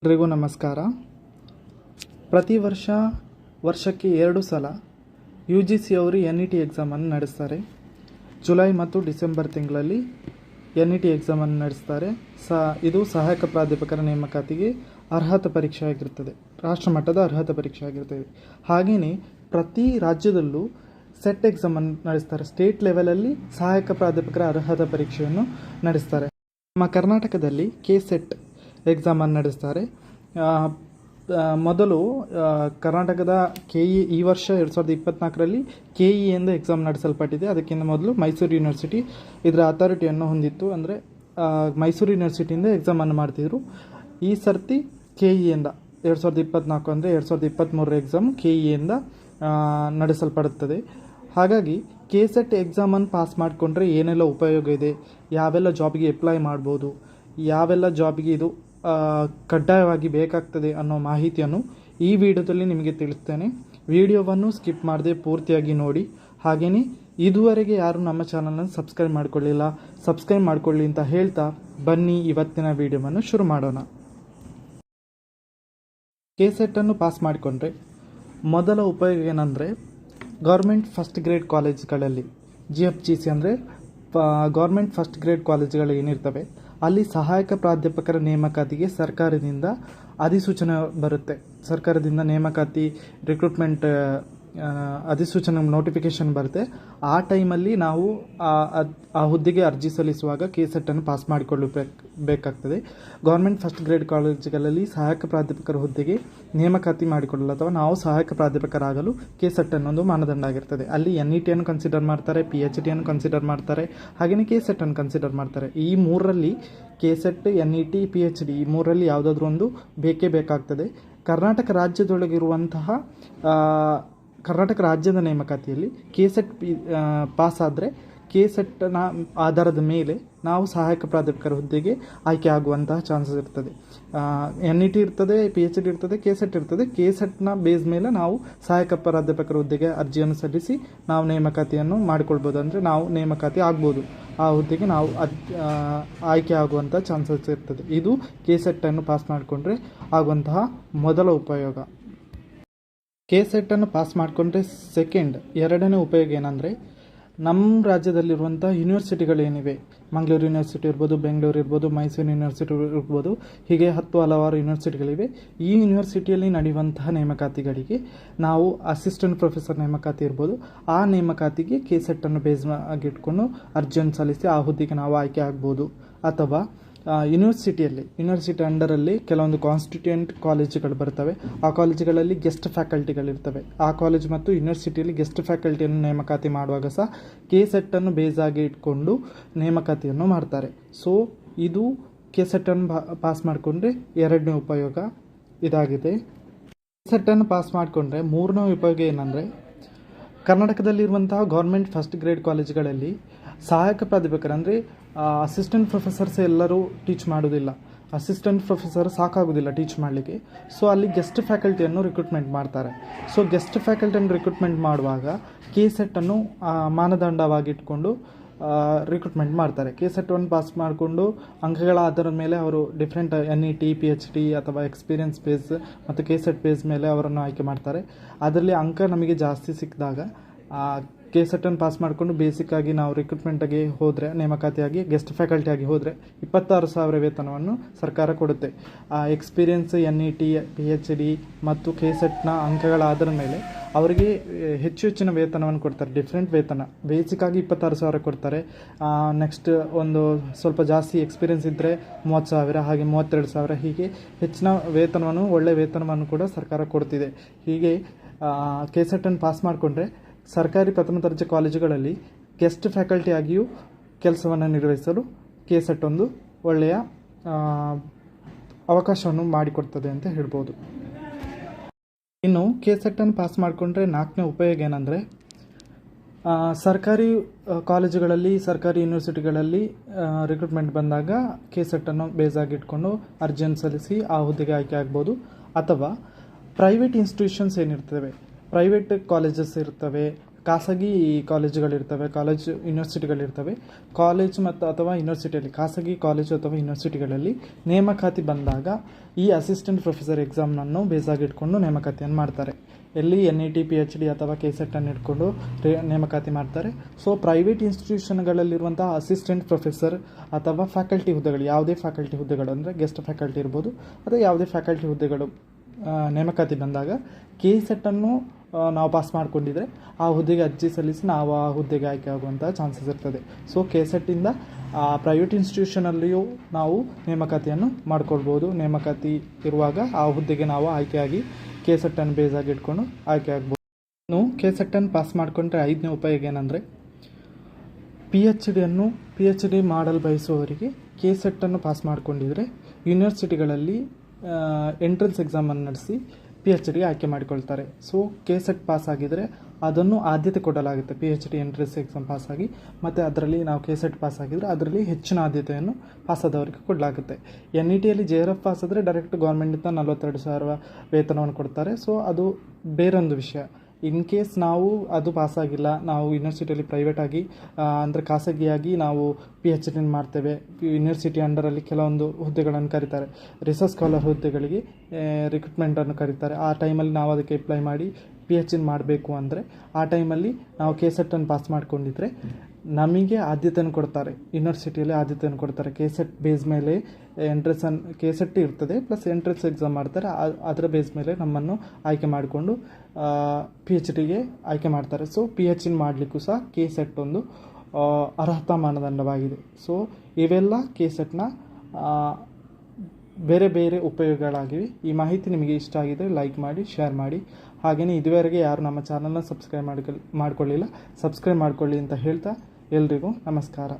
ಎಲ್ರಿಗೂ ನಮಸ್ಕಾರ. ಪ್ರತಿ ವರ್ಷಕ್ಕೆ 2 ಸಲ UGC ಅವರು NET ಎಕ್ಸಾಮನ್ನು ನಡೆಸ್ತಾರೆ. ಜುಲೈ ಮತ್ತು ಡಿಸೆಂಬರ್ ತಿಂಗಳಲ್ಲಿ NET ಎಕ್ಸಾಮನ್ನು ನಡೆಸ್ತಾರೆ. ಇದು ಸಹಾಯಕ ಪ್ರಾಧ್ಯಾಪಕರ ನೇಮಕಾತಿಗೆ ಅರ್ಹತಾ ಪರೀಕ್ಷೆ ಆಗಿರ್ತದೆ, ರಾಷ್ಟ್ರಮಟ್ಟದ ಅರ್ಹತಾ ಪರೀಕ್ಷೆ ಆಗಿರ್ತದೆ. ಹಾಗೆಯೇ ಪ್ರತಿ ರಾಜ್ಯದಲ್ಲೂ ಸೆಟ್ ಎಕ್ಸಾಮನ್ನು ನಡೆಸ್ತಾರೆ. ಸ್ಟೇಟ್ ಲೆವೆಲಲ್ಲಿ ಸಹಾಯಕ ಪ್ರಾಧ್ಯಾಪಕರ ಅರ್ಹತಾ ಪರೀಕ್ಷೆಯನ್ನು ನಡೆಸ್ತಾರೆ. ನಮ್ಮ ಕರ್ನಾಟಕದಲ್ಲಿ KSET ಎಕ್ಸಾಮನ್ನು ನಡೆಸ್ತಾರೆ. ಮೊದಲು ಕರ್ನಾಟಕದ KE ಈ ವರ್ಷ 2024ರಲ್ಲಿ KE ಎಂದು ಎಕ್ಸಾಮ್ ನಡೆಸಲ್ಪಟ್ಟಿದೆ. ಅದಕ್ಕಿಂತ ಮೊದಲು ಮೈಸೂರು ಯೂನಿವರ್ಸಿಟಿ ಇದರ ಅಥಾರಿಟಿಯನ್ನು ಹೊಂದಿತ್ತು. ಅಂದರೆ ಮೈಸೂರು ಯೂನಿವರ್ಸಿಟಿಯಿಂದ ಎಕ್ಸಾಮನ್ನು ಮಾಡ್ತಿದ್ರು. ಈ ಸರ್ತಿ KEಯಿಂದ 2024 ಅಂದರೆ 2023 ಎಕ್ಸಾಮ್ KEಯಿಂದ ನಡೆಸಲ್ಪಡುತ್ತದೆ. ಹಾಗಾಗಿ KSET ಎಕ್ಸಾಮನ್ನು ಪಾಸ್ ಮಾಡಿಕೊಂಡ್ರೆ ಏನೆಲ್ಲ ಉಪಯೋಗ ಇದೆ, ಯಾವೆಲ್ಲ ಜಾಬಿಗೆ ಅಪ್ಲೈ ಮಾಡ್ಬೋದು, ಯಾವೆಲ್ಲ ಜಾಬಿಗೆ ಇದು ಕಡ್ಡಾಯವಾಗಿ ಬೇಕಾಗ್ತದೆ ಅನ್ನೋ ಮಾಹಿತಿಯನ್ನು ಈ ವಿಡಿಯೋದಲ್ಲಿ ನಿಮಗೆ ತಿಳಿಸ್ತೇನೆ. ವಿಡಿಯೋವನ್ನು ಸ್ಕಿಪ್ ಮಾಡದೆ ಪೂರ್ತಿಯಾಗಿ ನೋಡಿ. ಹಾಗೆಯೇ ಇದುವರೆಗೆ ಯಾರು ನಮ್ಮ ಚಾನಲನ್ನು ಸಬ್ಸ್ಕ್ರೈಬ್ ಮಾಡ್ಕೊಳ್ಳಿ ಅಂತ ಹೇಳ್ತಾ ಬನ್ನಿ ಇವತ್ತಿನ ವಿಡಿಯೋವನ್ನು ಶುರು ಮಾಡೋಣ. KSETನ್ನು ಪಾಸ್ ಮಾಡಿಕೊಂಡ್ರೆ ಮೊದಲ ಉಪಯೋಗ ಏನಂದರೆ, ಗೌರ್ಮೆಂಟ್ ಫಸ್ಟ್ ಗ್ರೇಡ್ ಕಾಲೇಜ್ಗಳಲ್ಲಿ GFGC ಅಂದರೆ ಗೌರ್ಮೆಂಟ್ ಫಸ್ಟ್ ಗ್ರೇಡ್ ಕಾಲೇಜ್ಗಳು ಏನಿರ್ತವೆ ಅಲ್ಲಿ ಸಹಾಯಕ ಪ್ರಾಧ್ಯಾಪಕರ ನೇಮಕಾತಿಗೆ ಸರ್ಕಾರದಿಂದ ಅಧಿಸೂಚನೆ ಬರುತ್ತೆ. ಸರ್ಕಾರದಿಂದ ನೇಮಕಾತಿ ರಿಕ್ರೂಟ್ಮೆಂಟ್ ಅಧಿಸೂಚನೆ ನೋಟಿಫಿಕೇಷನ್ ಬರುತ್ತೆ. ಆ ಟೈಮಲ್ಲಿ ನಾವು ಆ ಹುದ್ದೆಗೆ ಅರ್ಜಿ ಸಲ್ಲಿಸುವಾಗ KSETನ್ನು ಪಾಸ್ ಮಾಡಿಕೊಳ್ಳಬೇಕಾಗ್ತದೆ. ಗೌರ್ಮೆಂಟ್ ಫಸ್ಟ್ ಗ್ರೇಡ್ ಕಾಲೇಜುಗಳಲ್ಲಿ ಸಹಾಯಕ ಪ್ರಾಧ್ಯಾಪಕರ ಹುದ್ದೆಗೆ ನೇಮಕಾತಿ ಮಾಡಿಕೊಳ್ಳಲು ಅಥವಾ ನಾವು ಸಹಾಯಕ ಪ್ರಾಧ್ಯಾಪಕರಾಗಲು KSET ಅನ್ನೊಂದು ಮಾನದಂಡ ಆಗಿರ್ತದೆ. ಅಲ್ಲಿ NETಯನ್ನು ಕನ್ಸಿಡರ್ ಮಾಡ್ತಾರೆ, PhDಯನ್ನು ಕನ್ಸಿಡರ್ ಮಾಡ್ತಾರೆ, ಹಾಗೆಯೇ KSETನ್ನು ಕನ್ಸಿಡರ್ ಮಾಡ್ತಾರೆ. ಈ ಮೂರರಲ್ಲಿ KSET, NET, PhD ಈ ಮೂರರಲ್ಲಿ ಯಾವುದಾದ್ರೂ ಒಂದು ಬೇಕೇ ಬೇಕಾಗ್ತದೆ. ಕರ್ನಾಟಕ ರಾಜ್ಯದ ನೇಮಕಾತಿಯಲ್ಲಿ KSET ಪಾಸ್ ಆದರೆ KSETನ ಆಧಾರದ ಮೇಲೆ ನಾವು ಸಹಾಯಕ ಪ್ರಾಧ್ಯಾಪಕರ ಹುದ್ದೆಗೆ ಆಯ್ಕೆ ಆಗುವಂತಹ ಚಾನ್ಸಸ್ ಇರ್ತದೆ. NET ಇರ್ತದೆ, PhD ಇರ್ತದೆ, KSET ಇರ್ತದೆ. KSETನ ಬೇಸ್ ಮೇಲೆ ನಾವು ಸಹಾಯಕ ಪ್ರಾಧ್ಯಾಪಕರ ಹುದ್ದೆಗೆ ಅರ್ಜಿಯನ್ನು ಸಲ್ಲಿಸಿ ನಾವು ನೇಮಕಾತಿಯನ್ನು ಮಾಡಿಕೊಳ್ಬೋದು. ಅಂದರೆ ನಾವು ನೇಮಕಾತಿ ಆಗ್ಬೋದು, ಆ ಹುದ್ದೆಗೆ ನಾವು ಆಯ್ಕೆ ಆಗುವಂಥ ಚಾನ್ಸಸ್ ಇರ್ತದೆ. ಇದು KSETನ್ನು ಪಾಸ್ ಮಾಡಿಕೊಂಡ್ರೆ ಆಗುವಂತಹ ಮೊದಲ ಉಪಯೋಗ. KSETನ್ನು ಪಾಸ್ ಮಾಡಿಕೊಂಡ್ರೆ ಎರಡನೇ ಉಪಯೋಗ ಏನಂದರೆ, ನಮ್ಮ ರಾಜ್ಯದಲ್ಲಿರುವಂಥ ಯೂನಿವರ್ಸಿಟಿಗಳೇನಿವೆ, ಮಂಗಳೂರು ಯೂನಿವರ್ಸಿಟಿ ಇರ್ಬೋದು, ಬೆಂಗಳೂರು ಇರ್ಬೋದು, ಮೈಸೂರು ಯೂನಿವರ್ಸಿಟಿ ಇರ್ಬೋದು, ಹೀಗೆ ಹಲವಾರು ಯೂನಿವರ್ಸಿಟಿಗಳಿವೆ. ಈ ಯೂನಿವರ್ಸಿಟಿಯಲ್ಲಿ ನಡೆಯುವಂತಹ ನೇಮಕಾತಿಗಳಿಗೆ ನಾವು ಅಸಿಸ್ಟೆಂಟ್ ಪ್ರೊಫೆಸರ್ ನೇಮಕಾತಿ ಇರ್ಬೋದು, ಆ ನೇಮಕಾತಿಗೆ KSETನ್ನು ಬೇಸ್ ಆಗಿಟ್ಕೊಂಡು ಅರ್ಜಿಯನ್ನು ಸಲ್ಲಿಸಿ ಆ ಹುದ್ದೆಗೆ ನಾವು ಆಯ್ಕೆ ಆಗ್ಬೋದು. ಅಥವಾ ಯೂನಿವರ್ಸಿಟಿ ಅಂಡರಲ್ಲಿ ಕೆಲವೊಂದು ಕಾನ್ಸ್ಟಿಟ್ಯೂಯೆಂಟ್ ಕಾಲೇಜುಗಳು ಬರ್ತವೆ. ಆ ಕಾಲೇಜುಗಳಲ್ಲಿ ಗೆಸ್ಟ್ ಫ್ಯಾಕಲ್ಟಿಗಳಿರ್ತವೆ. ಆ ಕಾಲೇಜು ಮತ್ತು ಯೂನಿವರ್ಸಿಟಿಯಲ್ಲಿ ಗೆಸ್ಟ್ ಫ್ಯಾಕಲ್ಟಿಯನ್ನು ನೇಮಕಾತಿ ಮಾಡುವಾಗ ಸಹ KSETನ್ನು ಬೇಸ್ ಆಗಿ ಇಟ್ಕೊಂಡು ನೇಮಕಾತಿಯನ್ನು ಮಾಡ್ತಾರೆ. ಸೊ ಇದು KSETನ್ನು ಪಾಸ್ ಮಾಡಿಕೊಂಡ್ರೆ ಎರಡನೇ ಉಪಯೋಗ ಇದಾಗಿದೆ. KSETನ್ನು ಪಾಸ್ ಮಾಡಿಕೊಂಡ್ರೆ ಮೂರನೇ ಉಪಯೋಗ ಏನಂದರೆ, ಕರ್ನಾಟಕದಲ್ಲಿರುವಂತಹ ಗೌರ್ಮೆಂಟ್ ಫಸ್ಟ್ ಗ್ರೇಡ್ ಕಾಲೇಜುಗಳಲ್ಲಿ ಸಹಾಯಕ ಪ್ರಾಧ್ಯಾಪಕರು ಅಂದರೆ ಅಸಿಸ್ಟೆಂಟ್ ಪ್ರೊಫೆಸರ್ಸ್ ಎಲ್ಲರೂ ಟೀಚ್ ಮಾಡೋದಿಲ್ಲ. ಅಸಿಸ್ಟೆಂಟ್ ಪ್ರೊಫೆಸರ್ ಸಾಕಾಗೋದಿಲ್ಲ ಟೀಚ್ ಮಾಡಲಿಕ್ಕೆ. ಸೊ ಅಲ್ಲಿ ಗೆಸ್ಟ್ ಫ್ಯಾಕಲ್ಟಿಯನ್ನು ರಿಕ್ರೂಟ್ಮೆಂಟ್ ಮಾಡ್ತಾರೆ. ಸೊ ಗೆಸ್ಟ್ ಫ್ಯಾಕಲ್ಟಿಯನ್ನು ರಿಕ್ರೂಟ್ಮೆಂಟ್ ಮಾಡುವಾಗ KSETನ್ನು ಮಾನದಂಡವಾಗಿಟ್ಕೊಂಡು ರಿಕ್ರೂಟ್ಮೆಂಟ್ ಮಾಡ್ತಾರೆ. KSETವನ್ನು ಪಾಸ್ ಮಾಡಿಕೊಂಡು ಅಂಕಗಳ ಆಧಾರದ ಮೇಲೆ ಅವರು ಡಿಫ್ರೆಂಟ್ NET, PhD ಅಥವಾ ಎಕ್ಸ್ಪೀರಿಯನ್ಸ್ ಬೇಸ್ ಮತ್ತು KSET ಬೇಸ್ ಮೇಲೆ ಅವರನ್ನು ಆಯ್ಕೆ ಮಾಡ್ತಾರೆ. ಅದರಲ್ಲಿ ಅಂಕ ನಮಗೆ ಜಾಸ್ತಿ ಸಿಕ್ಕಿದಾಗ KSETನ್ನು ಪಾಸ್ ಮಾಡಿಕೊಂಡು ಬೇಸಿಕ್ಕಾಗಿ ನಾವು ರಿಕ್ರೂಟ್ಮೆಂಟಾಗಿ ಹೋದರೆ, ನೇಮಕಾತಿಯಾಗಿ ಗೆಸ್ಟ್ ಫ್ಯಾಕಲ್ಟಿಯಾಗಿ ಹೋದರೆ 26,000 ವೇತನವನ್ನು ಸರ್ಕಾರ ಕೊಡುತ್ತೆ. ಎಕ್ಸ್ಪೀರಿಯನ್ಸ್ NET, PhD ಮತ್ತು KSETನ ಅಂಕಗಳ ಆಧಾರದ ಮೇಲೆ ಅವರಿಗೆ ಹೆಚ್ಚಿನ ವೇತನವನ್ನು ಕೊಡ್ತಾರೆ. ಡಿಫ್ರೆಂಟ್ ವೇತನ. ಬೇಸಿಕ್ಕಾಗಿ 26,000 ಕೊಡ್ತಾರೆ. ನೆಕ್ಸ್ಟ್ ಒಂದು ಸ್ವಲ್ಪ ಜಾಸ್ತಿ ಎಕ್ಸ್ಪೀರಿಯನ್ಸ್ ಇದ್ದರೆ 30,000, ಹಾಗೆ 32,000, ಹೀಗೆ ಹೆಚ್ಚಿನ ವೇತನವನ್ನು, ಒಳ್ಳೆಯ ವೇತನವನ್ನು ಕೂಡ ಸರ್ಕಾರ ಕೊಡ್ತಿದೆ. ಹೀಗೆ KSETನ್ನು ಪಾಸ್ ಮಾಡಿಕೊಂಡ್ರೆ ಸರ್ಕಾರಿ ಪ್ರಥಮ ದರ್ಜೆ ಕಾಲೇಜುಗಳಲ್ಲಿ ಗೆಸ್ಟ್ ಫ್ಯಾಕಲ್ಟಿಯಾಗಿಯೂ ಕೆಲಸವನ್ನು ನಿರ್ವಹಿಸಲು KSET ಒಂದು ಒಳ್ಳೆಯ ಅವಕಾಶವನ್ನು ಮಾಡಿಕೊಡ್ತದೆ ಅಂತ ಹೇಳ್ಬೋದು. ಇನ್ನು KSETನ್ನು ಪಾಸ್ ಮಾಡಿಕೊಂಡ್ರೆ ನಾಲ್ಕನೇ ಉಪಯೋಗ ಏನಂದರೆ, ಸರ್ಕಾರಿ ಕಾಲೇಜುಗಳಲ್ಲಿ, ಸರ್ಕಾರಿ ಯೂನಿವರ್ಸಿಟಿಗಳಲ್ಲಿ ರಿಕ್ರೂಟ್ಮೆಂಟ್ ಬಂದಾಗ KSETನ್ನು ಬೇಸ್ ಆಗಿಟ್ಕೊಂಡು ಅರ್ಜಿಯನ್ನು ಸಲ್ಲಿಸಿ ಆ ಹುದ್ದೆಗೆ ಆಯ್ಕೆ ಆಗ್ಬೋದು. ಅಥವಾ ಪ್ರೈವೇಟ್ ಇನ್ಸ್ಟಿಟ್ಯೂಷನ್ಸ್ ಏನಿರ್ತವೆ, ಪ್ರೈವೇಟ್ ಕಾಲೇಜಸ್ ಇರ್ತವೆ, ಖಾಸಗಿ ಕಾಲೇಜುಗಳಿರ್ತವೆ, ಯೂನಿವರ್ಸಿಟಿಗಳಿರ್ತವೆ. ಕಾಲೇಜ್ ಮತ್ತು ಅಥವಾ ಯೂನಿವರ್ಸಿಟಿಯಲ್ಲಿ ಖಾಸಗಿ ಕಾಲೇಜು ಅಥವಾ ಯೂನಿವರ್ಸಿಟಿಗಳಲ್ಲಿ ನೇಮಕಾತಿ ಬಂದಾಗ ಈ ಅಸಿಸ್ಟೆಂಟ್ ಪ್ರೊಫೆಸರ್ ಎಕ್ಸಾಮ್ನನ್ನು ಬೇಸಾಗಿಟ್ಕೊಂಡು ನೇಮಕಾತಿಯನ್ನು ಮಾಡ್ತಾರೆ. ಎಲ್ಲಿ NET PhD ಅಥವಾ KCET ಅನ್ನು ಇಟ್ಕೊಂಡು ನೇಮಕಾತಿ ಮಾಡ್ತಾರೆ. ಸೊ ಪ್ರೈವೇಟ್ ಇನ್ಸ್ಟಿಟ್ಯೂಷನ್ಗಳಲ್ಲಿರುವಂಥ ಅಸಿಸ್ಟೆಂಟ್ ಪ್ರೊಫೆಸರ್ ಅಥವಾ ಫ್ಯಾಕಲ್ಟಿ ಹುದ್ದೆಗಳು, ಯಾವುದೇ ಫ್ಯಾಕಲ್ಟಿ ಹುದ್ದೆಗಳು ಅಂದರೆ ಗೆಸ್ಟ್ ಫ್ಯಾಕಲ್ಟಿ ಇರ್ಬೋದು ಅಥವಾ ಯಾವುದೇ ಫ್ಯಾಕಲ್ಟಿ ಹುದ್ದೆಗಳು ನೇಮಕಾತಿ ಬಂದಾಗ KCET ಅನ್ನು ನಾವು ಪಾಸ್ ಮಾಡ್ಕೊಂಡಿದ್ರೆ ಆ ಹುದ್ದೆಗೆ ಅರ್ಜಿ ಸಲ್ಲಿಸಿ ನಾವು ಆ ಹುದ್ದೆಗೆ ಆಯ್ಕೆ ಆಗುವಂಥ ಚಾನ್ಸಸ್ ಇರ್ತದೆ. ಸೊ KCET ಇಂದ ಪ್ರೈವೇಟ್ ಇನ್ಸ್ಟಿಟ್ಯೂಷನಲ್ಲಿಯೂ ನಾವು ನೇಮಕಾತಿಯನ್ನು ಮಾಡ್ಕೊಳ್ಬೋದು. ನೇಮಕಾತಿ ಇರುವಾಗ ಆ ಹುದ್ದೆಗೆ ನಾವು ಆಯ್ಕೆಯಾಗಿ KCET ಅನ್ನು ಬೇಸಾಗಿ ಇಟ್ಕೊಂಡು ಆಯ್ಕೆ ಆಗ್ಬೋದು. ಇನ್ನು KCET ಅನ್ನು ಪಾಸ್ ಮಾಡಿಕೊಂಡ್ರೆ 5ನೇ ಉಪಯೋಗ ಏನಂದರೆ PhD ಮಾಡಲು ಬಯಸುವವರಿಗೆ KCET ಅನ್ನು ಪಾಸ್ ಮಾಡಿಕೊಂಡಿದ್ರೆ ಯೂನಿವರ್ಸಿಟಿಗಳಲ್ಲಿ ಎಂಟ್ರೆನ್ಸ್ ಎಕ್ಸಾಮನ್ನು ನಡೆಸಿ PhD ಆಯ್ಕೆ ಮಾಡಿಕೊಳ್ತಾರೆ. ಸೊ KCET ಪಾಸ್ ಆಗಿದ್ದರೆ ಅದನ್ನು ಆದ್ಯತೆ ಕೊಡಲಾಗುತ್ತೆ. PhD ಎಂಟ್ರೆನ್ಸ್ ಎಕ್ಸಾಮ್ ಪಾಸಾಗಿ ಮತ್ತು ಅದರಲ್ಲಿ ನಾವು KCET ಪಾಸ್ ಆಗಿದ್ದರೆ ಅದರಲ್ಲಿ ಹೆಚ್ಚಿನ ಆದ್ಯತೆಯನ್ನು ಪಾಸಾದವರಿಗೆ ಕೊಡಲಾಗುತ್ತೆ. NETಯಲ್ಲಿ JRF ಪಾಸ್ ಆದರೆ ಡೈರೆಕ್ಟ್ ಗೌರ್ಮೆಂಟಿಂದ 42,000 ವೇತನವನ್ನು ಕೊಡ್ತಾರೆ. ಸೊ ಅದು ಬೇರೊಂದು ವಿಷಯ. ಇನ್ ಕೇಸ್ ನಾವು ಅದು ಪಾಸಾಗಿಲ್ಲ, ನಾವು ಯೂನಿವರ್ಸಿಟಿಯಲ್ಲಿ ಪ್ರೈವೇಟಾಗಿ ಅಂದರೆ ಖಾಸಗಿಯಾಗಿ ನಾವು PhD ಮಾಡ್ತೇವೆ, ಯೂನಿವರ್ಸಿಟಿ ಅಂಡರಲ್ಲಿ ಕೆಲವೊಂದು ಹುದ್ದೆಗಳನ್ನು ಕರೀತಾರೆ, ರಿಸರ್ಚ್ ಸ್ಕಾಲರ್ ಹುದ್ದೆಗಳಿಗೆ ರಿಕ್ರೂಟ್ಮೆಂಟನ್ನು ಕರೀತಾರೆ. ಆ ಟೈಮಲ್ಲಿ ನಾವು ಅದಕ್ಕೆ ಅಪ್ಲೈ ಮಾಡಿ PhD ಮಾಡಬೇಕು ಅಂದರೆ ಆ ಟೈಮಲ್ಲಿ ನಾವು KCET ಅನ್ನು ಪಾಸ್ ಮಾಡ್ಕೊಂಡಿದ್ರೆ ನಮಗೆ ಆದ್ಯತೆಯನ್ನು ಕೊಡ್ತಾರೆ, ಯೂನಿವರ್ಸಿಟಿಯಲ್ಲಿ ಆದ್ಯತೆಯನ್ನು ಕೊಡ್ತಾರೆ. KCET ಬೇಸ್ ಮೇಲೆ KCET ಇರ್ತದೆ ಪ್ಲಸ್ ಎಂಟ್ರೆನ್ಸ್ ಎಕ್ಸಾಮ್ ಮಾಡ್ತಾರೆ. ಅದರ ಬೇಸ್ ಮೇಲೆ ನಮ್ಮನ್ನು ಆಯ್ಕೆ ಮಾಡಿಕೊಂಡು PhDಗೆ ಆಯ್ಕೆ ಮಾಡ್ತಾರೆ. ಸೊ PhD ಮಾಡಲಿಕ್ಕೂ ಸಹ KCET ಒಂದು ಅರ್ಹತಾ ಮಾನದಂಡವಾಗಿದೆ. ಸೊ ಇವೆಲ್ಲ KCETನ ಬೇರೆ ಬೇರೆ ಉಪಯೋಗಗಳಾಗಿವೆ. ಈ ಮಾಹಿತಿ ನಿಮಗೆ ಇಷ್ಟ ಆಗಿದ್ದರೆ ಲೈಕ್ ಮಾಡಿ, ಶೇರ್ ಮಾಡಿ. ಹಾಗೆಯೇ ಇದುವರೆಗೆ ಯಾರು ನಮ್ಮ ಚಾನಲ್ನ ಸಬ್ಸ್ಕ್ರೈಬ್ ಮಾಡ್ಕೊಳ್ಳಿಲ್ಲ, ಸಬ್ಸ್ಕ್ರೈಬ್ ಮಾಡ್ಕೊಳ್ಳಿ ಅಂತ ಹೇಳ್ತಾ ಎಲ್ರಿಗೂ ನಮಸ್ಕಾರ.